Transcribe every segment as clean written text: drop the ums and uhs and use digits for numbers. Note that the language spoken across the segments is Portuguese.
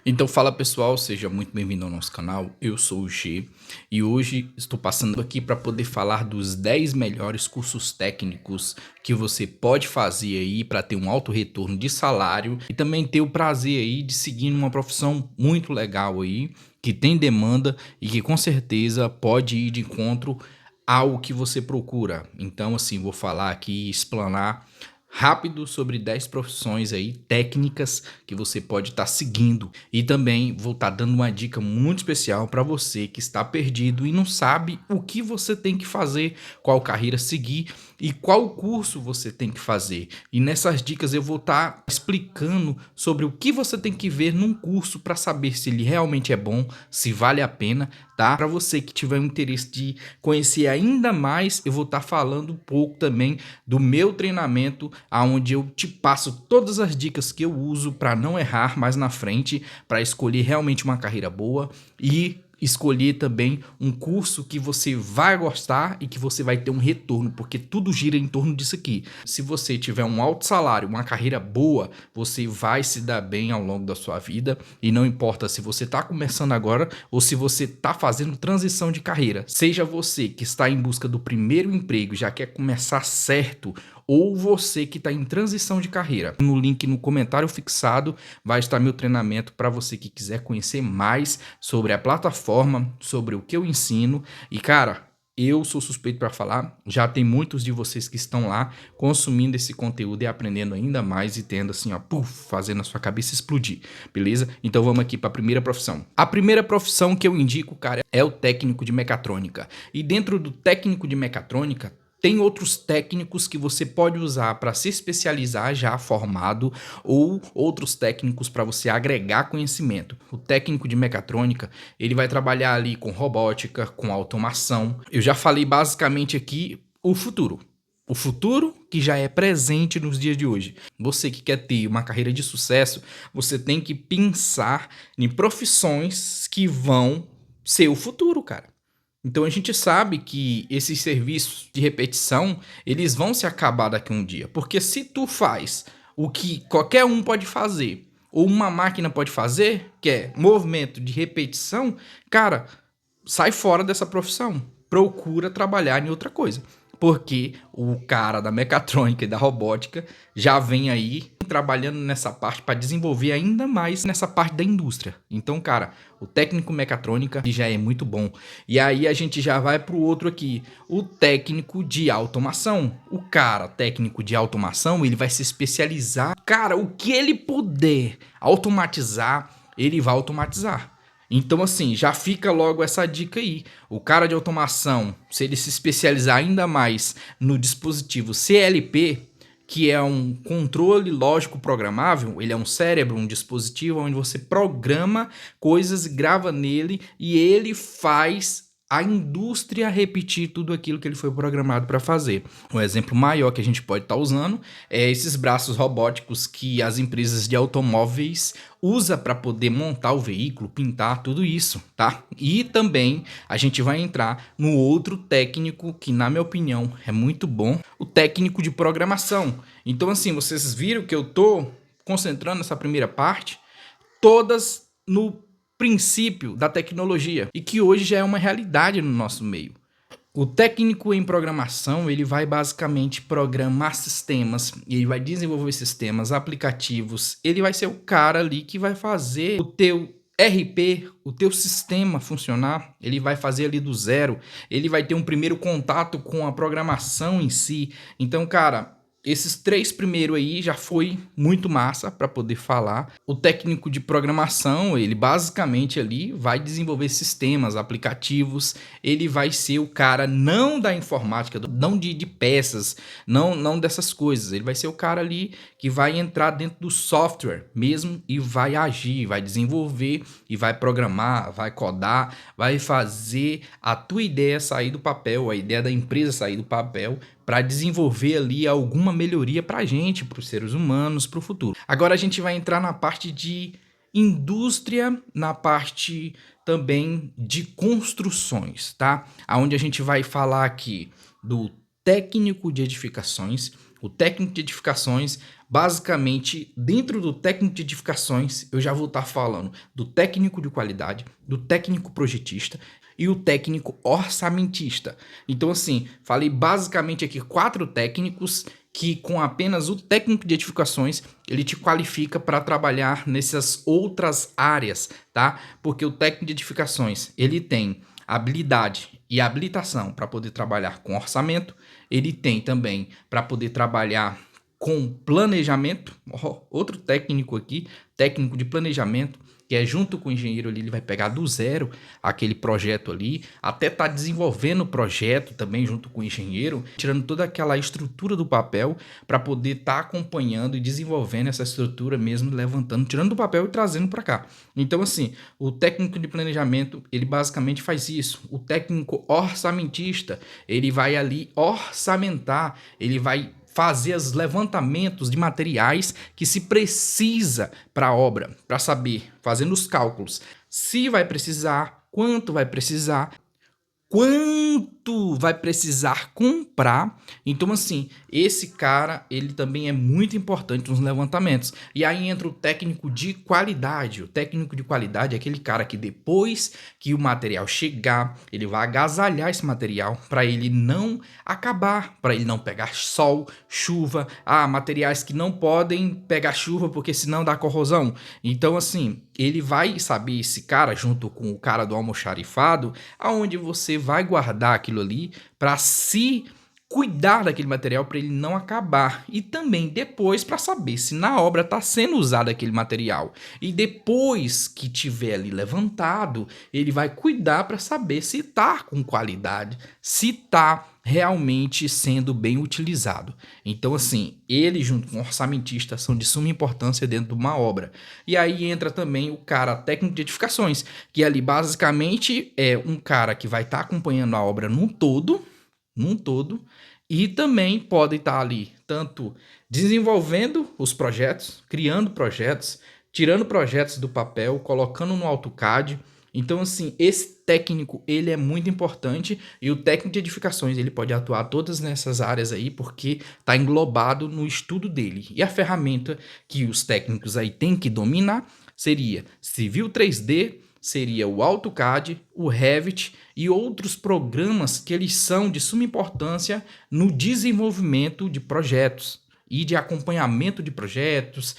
Então fala pessoal, seja muito bem-vindo ao nosso canal, eu sou o G e hoje estou passando aqui para poder falar dos 10 melhores cursos técnicos que você pode fazer aí para ter um alto retorno de salário e também ter o prazer aí de seguir uma profissão muito legal aí, que tem demanda e que com certeza pode ir de encontro ao que você procura. Então assim, vou falar aqui, explanar rápido sobre 10 profissões aí técnicas que você pode estar seguindo e também vou estar dando uma dica muito especial para você que está perdido e não sabe o que você tem que fazer, qual carreira seguir e qual curso você tem que fazer. E nessas dicas eu vou estar explicando sobre o que você tem que ver num curso para saber se ele realmente é bom, se vale a pena, tá? Para você que tiver o interesse de conhecer ainda mais, eu vou estar falando um pouco também do meu treinamento, aonde eu te passo todas as dicas que eu uso para não errar mais na frente, para escolher realmente uma carreira boa e escolher também um curso que você vai gostar e que você vai ter um retorno, porque tudo gira em torno disso aqui. Se você tiver um alto salário, uma carreira boa, você vai se dar bem ao longo da sua vida e não importa se você está começando agora ou se você está fazendo transição de carreira. Seja você que está em busca do primeiro emprego e já quer começar certo, ou você que está em transição de carreira. No link no comentário fixado vai estar meu treinamento para você que quiser conhecer mais sobre a plataforma, sobre o que eu ensino. E cara, eu sou suspeito para falar, já tem muitos de vocês que estão lá consumindo esse conteúdo e aprendendo ainda mais e tendo assim, ó, fazendo a sua cabeça explodir, beleza? Então vamos aqui para a primeira profissão. A primeira profissão que eu indico, cara, é o técnico de mecatrônica. E dentro do técnico de mecatrônica, tem outros técnicos que você pode usar para se especializar já formado ou outros técnicos para você agregar conhecimento. O técnico de mecatrônica, ele vai trabalhar ali com robótica, com automação. Eu já falei basicamente aqui o futuro. O futuro que já é presente nos dias de hoje. Você que quer ter uma carreira de sucesso, você tem que pensar em profissões que vão ser o futuro, cara. Então a gente sabe que esses serviços de repetição, eles vão se acabar daqui a um dia. Porque se tu faz o que qualquer um pode fazer, ou uma máquina pode fazer, que é movimento de repetição, cara, sai fora dessa profissão. Procura trabalhar em outra coisa. Porque o cara da mecatrônica e da robótica já vem aí trabalhando nessa parte para desenvolver ainda mais nessa parte da indústria. Então, cara, o técnico mecatrônica já é muito bom. E aí a gente já vai para o outro aqui, o técnico de automação. O cara técnico de automação, ele vai se especializar. Cara, o que ele puder automatizar, ele vai automatizar. Então assim, já fica logo essa dica aí. O cara de automação, se ele se especializar ainda mais no dispositivo CLP, que é um controle lógico programável, ele é um cérebro, um dispositivo onde você programa coisas, grava nele e ele faz a indústria repetir tudo aquilo que ele foi programado para fazer. Um exemplo maior que a gente pode estar usando é esses braços robóticos que as empresas de automóveis usam para poder montar o veículo, pintar, tudo isso, tá? E também a gente vai entrar no outro técnico que, na minha opinião, é muito bom, o técnico de programação. Então, assim, vocês viram que eu tô concentrando nessa primeira parte, todas no princípio da tecnologia e que hoje já é uma realidade no nosso meio. O técnico em programação, ele vai basicamente programar sistemas, ele vai desenvolver sistemas, aplicativos, ele vai ser o cara ali que vai fazer o teu RP, o teu sistema funcionar, ele vai fazer ali do zero, ele vai ter um primeiro contato com a programação em si. Então, cara, esses três primeiros aí já foi muito massa para poder falar. O técnico de programação, ele basicamente ali vai desenvolver sistemas, aplicativos, ele vai ser o cara não da informática, não de peças, não dessas coisas. Ele vai ser o cara ali que vai entrar dentro do software mesmo e vai agir, vai desenvolver e vai programar, vai codar, vai fazer a tua ideia sair do papel, a ideia da empresa sair do papel, para desenvolver ali alguma melhoria para a gente, para os seres humanos, para o futuro. Agora a gente vai entrar na parte de indústria, na parte também de construções, tá? Onde a gente vai falar aqui do técnico de edificações, O técnico de edificações, basicamente, dentro do técnico de edificações, eu já vou estar falando do técnico de qualidade, do técnico projetista e o técnico orçamentista. Então, assim, falei basicamente aqui 4 técnicos que com apenas o técnico de edificações, ele te qualifica para trabalhar nessas outras áreas, tá? Porque o técnico de edificações, ele tem habilidade e habilitação para poder trabalhar com orçamento, ele tem também para poder trabalhar com planejamento, outro técnico aqui, técnico de planejamento, que é junto com o engenheiro ali, ele vai pegar do zero aquele projeto ali, até tá desenvolvendo o projeto também junto com o engenheiro, tirando toda aquela estrutura do papel para poder estar acompanhando e desenvolvendo essa estrutura mesmo, levantando, tirando do papel e trazendo para cá. Então, assim, o técnico de planejamento, ele basicamente faz isso. O técnico orçamentista, ele vai ali orçamentar, ele vai fazer os levantamentos de materiais que se precisa para a obra, para saber, fazendo os cálculos, se vai precisar, quanto vai precisar, quanto vai precisar comprar. Então, assim, esse cara, ele também é muito importante nos levantamentos. E aí entra o técnico de qualidade. O técnico de qualidade é aquele cara que depois que o material chegar, ele vai agasalhar esse material para ele não acabar, para ele não pegar sol, chuva, materiais que não podem pegar chuva porque senão dá corrosão. Então, assim, ele vai saber, esse cara, junto com o cara do almoxarifado, aonde você vai guardar aquilo ali para se cuidar daquele material para ele não acabar, e também depois para saber se na obra está sendo usado aquele material, e depois que tiver ali levantado, ele vai cuidar para saber se está com qualidade, se está realmente sendo bem utilizado. Então, assim, ele junto com o orçamentista são de suma importância dentro de uma obra. E aí entra também o cara técnico de edificações, que ali basicamente é um cara que vai estar acompanhando a obra num todo, e também pode estar ali tanto desenvolvendo os projetos, criando projetos, tirando projetos do papel, colocando no AutoCAD. Então, assim, esse técnico, ele é muito importante, e o técnico de edificações, ele pode atuar todas nessas áreas aí, porque está englobado no estudo dele. E a ferramenta que os técnicos aí têm que dominar seria Civil 3D, seria o AutoCAD, o Revit e outros programas que eles são de suma importância no desenvolvimento de projetos e de acompanhamento de projetos,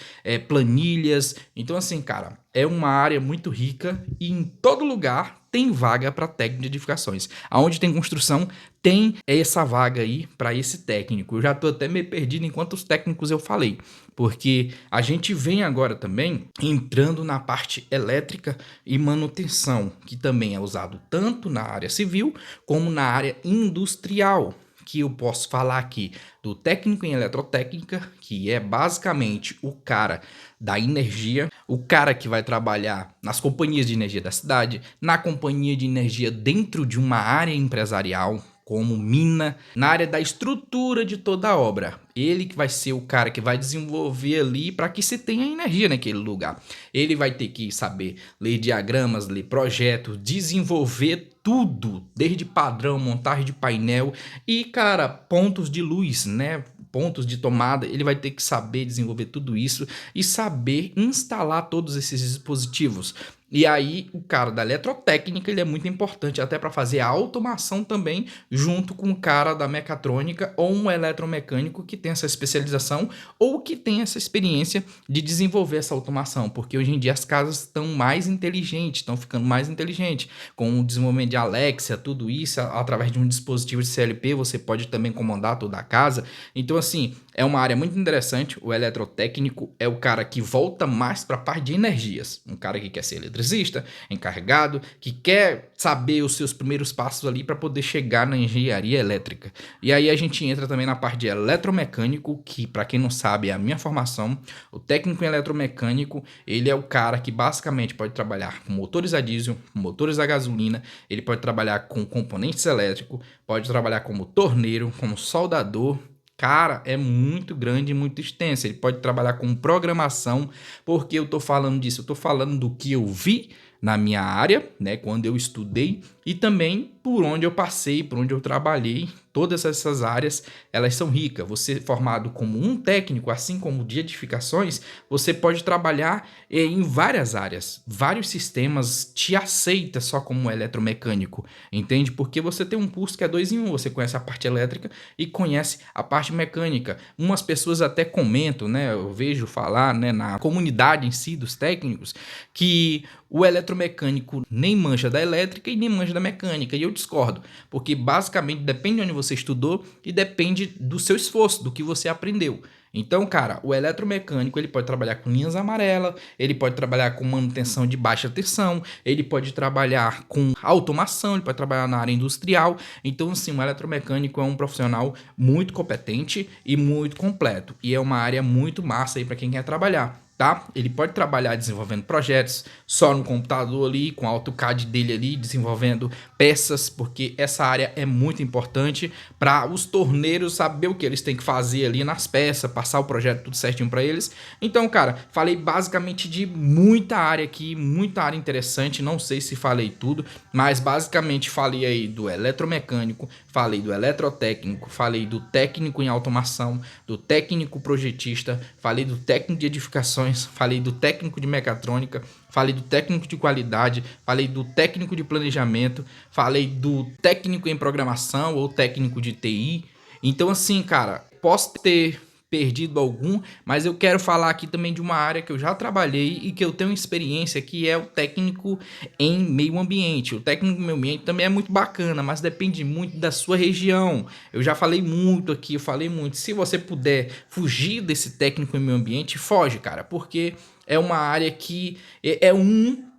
planilhas. Então, assim, cara, é uma área muito rica e em todo lugar tem vaga para técnico de edificações. Aonde tem construção, tem essa vaga aí para esse técnico. Eu já estou até meio perdido em quantos técnicos eu falei, porque a gente vem agora também entrando na parte elétrica e manutenção, que também é usado tanto na área civil como na área industrial, que eu posso falar aqui do técnico em eletrotécnica, que é basicamente o cara da energia, o cara que vai trabalhar nas companhias de energia da cidade, na companhia de energia dentro de uma área empresarial, como mina, na área da estrutura de toda a obra. Ele que vai ser o cara que vai desenvolver ali para que se tenha energia naquele lugar. Ele vai ter que saber ler diagramas, ler projetos, desenvolver tudo, desde padrão, montagem de painel e, cara, pontos de luz, né? Pontos de tomada, ele vai ter que saber desenvolver tudo isso e saber instalar todos esses dispositivos. E aí, o cara da eletrotécnica, ele é muito importante até para fazer a automação também, junto com o cara da mecatrônica ou um eletromecânico que tem essa especialização ou que tem essa experiência de desenvolver essa automação, porque hoje em dia as casas estão mais inteligentes, estão ficando mais inteligentes, com o desenvolvimento de Alexa, tudo isso, através de um dispositivo de CLP, você pode também comandar toda a casa. Então, assim, é uma área muito interessante. O eletrotécnico é o cara que volta mais para a parte de energias, um cara que quer ser eletricista, encarregado, que quer saber os seus primeiros passos ali para poder chegar na engenharia elétrica. E aí a gente entra também na parte de eletromecânico, que para quem não sabe é a minha formação. O técnico em eletromecânico, ele é o cara que basicamente pode trabalhar com motores a diesel, motores a gasolina, ele pode trabalhar com componentes elétricos, pode trabalhar como torneiro, como soldador. Cara, é muito grande e muito extenso. Ele pode trabalhar com programação. Por que eu tô falando disso? Eu tô falando do que eu vi na minha área, né, quando eu estudei, e também por onde eu passei, por onde eu trabalhei. Todas essas áreas, elas são ricas. Você formado como um técnico, assim como de edificações, você pode trabalhar em várias áreas. Vários sistemas te aceita só como eletromecânico, entende? Porque você tem um curso que é 2 em 1. Você conhece a parte elétrica e conhece a parte mecânica. Umas pessoas até comentam, né? Eu vejo falar, né, na comunidade em si dos técnicos, que o eletromecânico nem mancha da elétrica e nem mancha da mecânica. E eu discordo, porque basicamente depende de onde você estudou e depende do seu esforço, do que você aprendeu. Então, cara, o eletromecânico ele pode trabalhar com linhas amarelas, ele pode trabalhar com manutenção de baixa tensão, ele pode trabalhar com automação, ele pode trabalhar na área industrial. Então, assim, o eletromecânico é um profissional muito competente e muito completo. E é uma área muito massa aí para quem quer trabalhar. Tá? Ele pode trabalhar desenvolvendo projetos só no computador ali, com o AutoCAD dele ali, desenvolvendo peças, porque essa área é muito importante para os torneiros saber o que eles têm que fazer ali nas peças, passar o projeto tudo certinho para eles. Então, cara, falei basicamente de muita área aqui, muita área interessante, não sei se falei tudo, mas basicamente falei aí do eletromecânico, falei do eletrotécnico, falei do técnico em automação, do técnico projetista, falei do técnico de edificações, falei do técnico de mecatrônica, falei do técnico de qualidade, falei do técnico de planejamento, falei do técnico em programação ou técnico de TI. Então, assim, cara, posso ter perdido algum, mas eu quero falar aqui também de uma área que eu já trabalhei e que eu tenho experiência, que é o técnico em meio ambiente. O técnico em meio ambiente também é muito bacana, mas depende muito da sua região. Eu já falei muito aqui, eu falei muito. Se você puder fugir desse técnico em meio ambiente, foge, cara, porque é uma área que é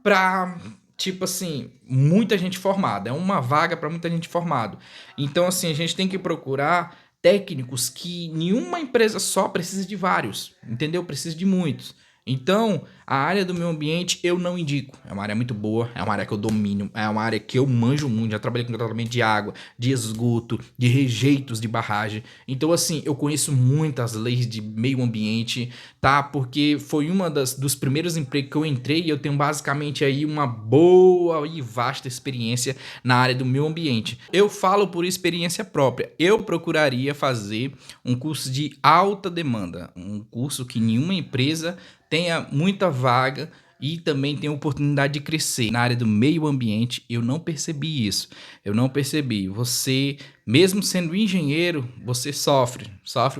para tipo assim, muita gente formada, é uma vaga para muita gente formada. Então, assim, a gente tem que procurar técnicos que nenhuma empresa só precisa de vários, entendeu? Precisa de muitos. Então, a área do meio ambiente eu não indico. É uma área muito boa, é uma área que eu domino, é uma área que eu manjo muito. Já trabalhei com tratamento de água, de esgoto, de rejeitos de barragem. Então, assim, eu conheço muitas leis de meio ambiente, tá? Porque foi uma dos primeiros empregos que eu entrei e eu tenho basicamente aí uma boa e vasta experiência na área do meio ambiente. Eu falo por experiência própria. Eu procuraria fazer um curso de alta demanda, um curso que nenhuma empresa tenha muita vaga e também tem oportunidade de crescer. Na área do meio ambiente, eu não percebi isso. Eu não percebi. Você, mesmo sendo engenheiro, você sofre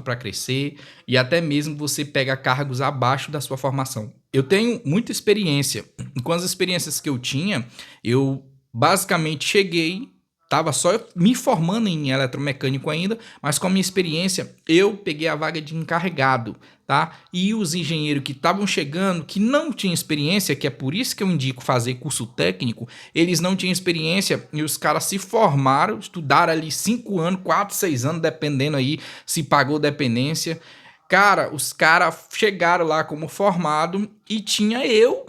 para crescer e até mesmo você pega cargos abaixo da sua formação. Eu tenho muita experiência. Com as experiências que eu tinha, eu basicamente cheguei. Tava só me formando em eletromecânico ainda, mas com a minha experiência, eu peguei a vaga de encarregado, tá? E os engenheiros que estavam chegando, que não tinham experiência, que é por isso que eu indico fazer curso técnico, eles não tinham experiência e os caras se formaram, estudaram ali 5 anos, 4, 6 anos, dependendo aí se pagou dependência. Cara, os caras chegaram lá como formado e tinha eu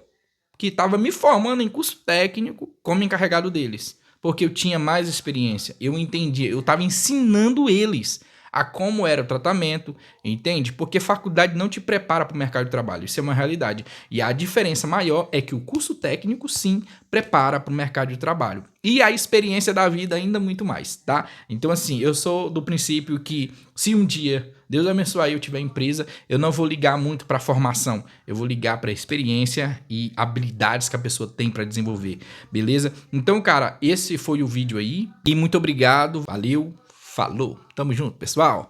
que estava me formando em curso técnico como encarregado deles. Porque eu tinha mais experiência, eu entendia, eu estava ensinando eles a como era o tratamento, entende? Porque faculdade não te prepara para o mercado de trabalho, isso é uma realidade. E a diferença maior é que o curso técnico, sim, prepara para o mercado de trabalho. E a experiência da vida ainda muito mais, tá? Então, assim, eu sou do princípio que se um dia Deus abençoar e eu tiver empresa, eu não vou ligar muito para a formação, eu vou ligar para a experiência e habilidades que a pessoa tem para desenvolver, beleza? Então, cara, esse foi o vídeo aí e muito obrigado, valeu, falou, tamo junto, pessoal!